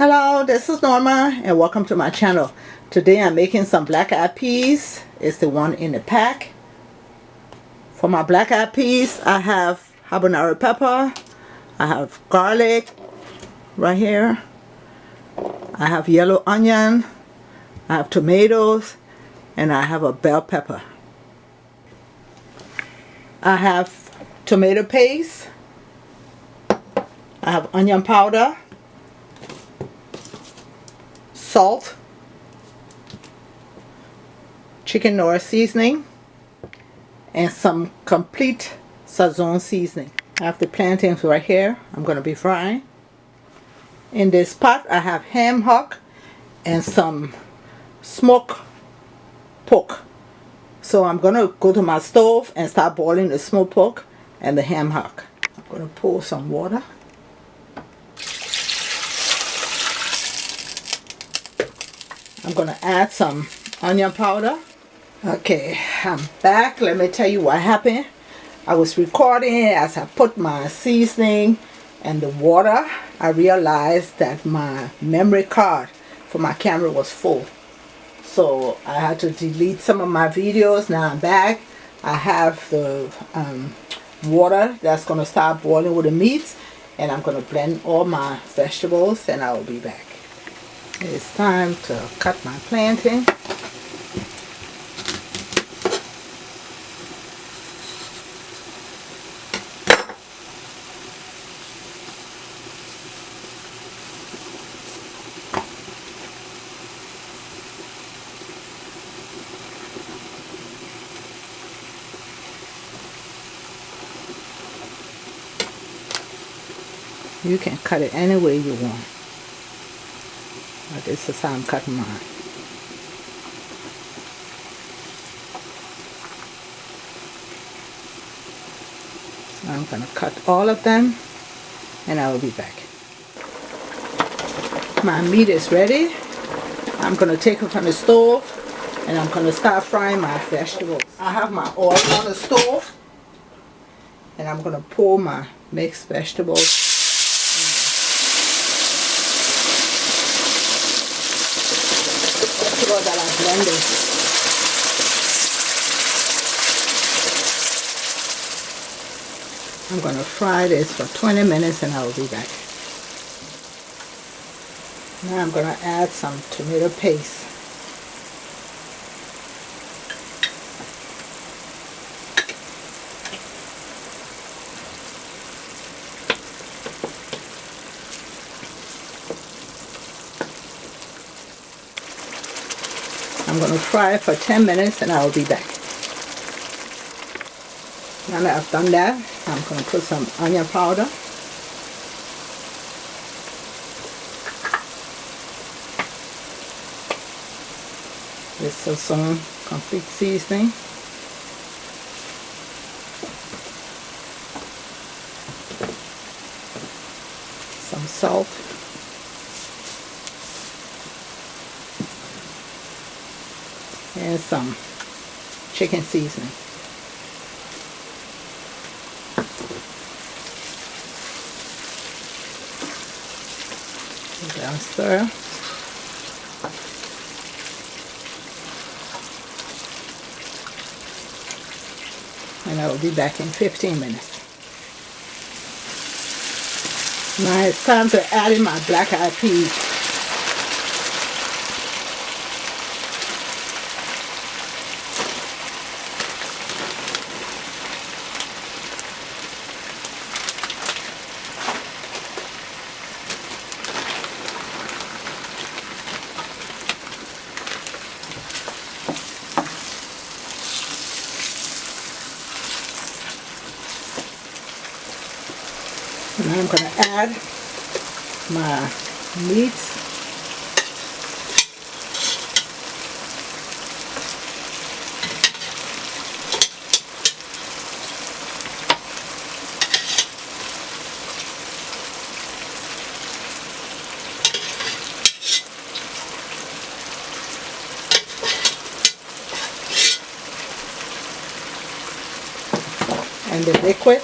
Hello, this is Norma and welcome to my channel. Today I'm making some black-eyed peas. It's the one in the pack. For my black-eyed peas, I have habanero pepper, I have garlic right here, I have yellow onion, I have tomatoes, and I have a bell pepper. I have tomato paste, I have onion powder, salt, chicken Knorr seasoning, and some complete Sazon seasoning. I have the plantains right here. I'm going to be frying. In this pot I have ham hock and some smoked pork. So I'm going to go to my stove and start boiling the smoked pork and the ham hock. I'm going to pour some water. I'm going to add some onion powder. Okay, I'm back. Let me tell you what happened. I was recording as I put my seasoning and the water. I realized that my memory card for my camera was full. So I had to delete some of my videos. Now I'm back. I have the water that's going to start boiling with the meat. And I'm going to blend all my vegetables and I will be back. It's time to cut my plantain. You can cut it any way you want. But this is how I'm cutting mine. So I'm going to cut all of them and I will be back. My meat is ready. I'm going to take it from the stove and I'm going to start frying my vegetables. I have my oil on the stove and I'm going to pour my mixed vegetables. That I blended. I'm going to fry this for 20 minutes and I will be back. Now I'm going to add some tomato paste. I'm going to fry it for 10 minutes and I will be back. Now that I've done that, I'm going to put some onion powder. This is some complete seasoning. Some salt. And some chicken seasoning. Down stir. And I will be back in 15 minutes. Now it's time to add in my black-eyed peas. Now I'm going to add my meat. And the liquid.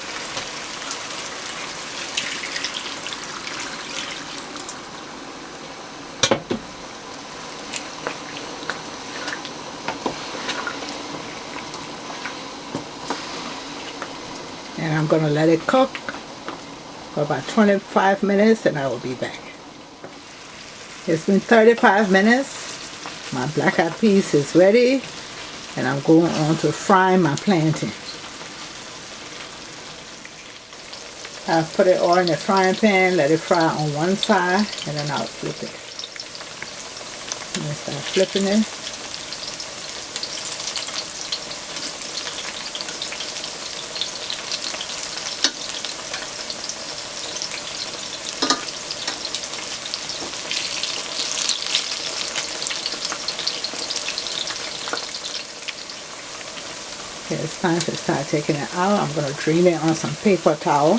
I'm going to let it cook for about 25 minutes and I will be back. It's been 35 minutes. My black eyed peas is ready and I'm going on to fry my plantain. I've put it all in the frying pan, let it fry on one side, and then I'll flip it. And then start flipping it. Okay, it's time to start taking it out. I'm going to drain it on some paper towel.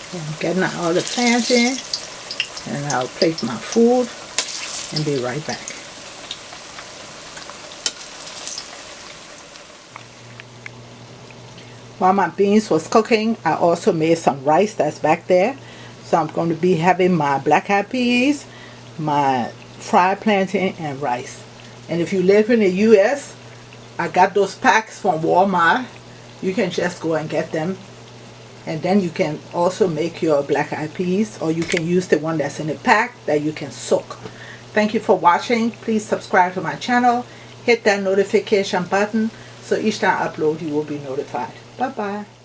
Okay, I'm getting out all the plantain, and I'll plate my food and be right back. While my beans was cooking, I also made some rice that's back there. So I'm going to be having my black eyed peas, my fried plantain, and rice. And if you live in the US, I got those packs from Walmart. You can just go and get them. And then you can also make your black eyed peas, or you can use the one that's in the pack that you can soak. Thank you for watching. Please subscribe to my channel. Hit that notification button so each time I upload you will be notified. Bye bye.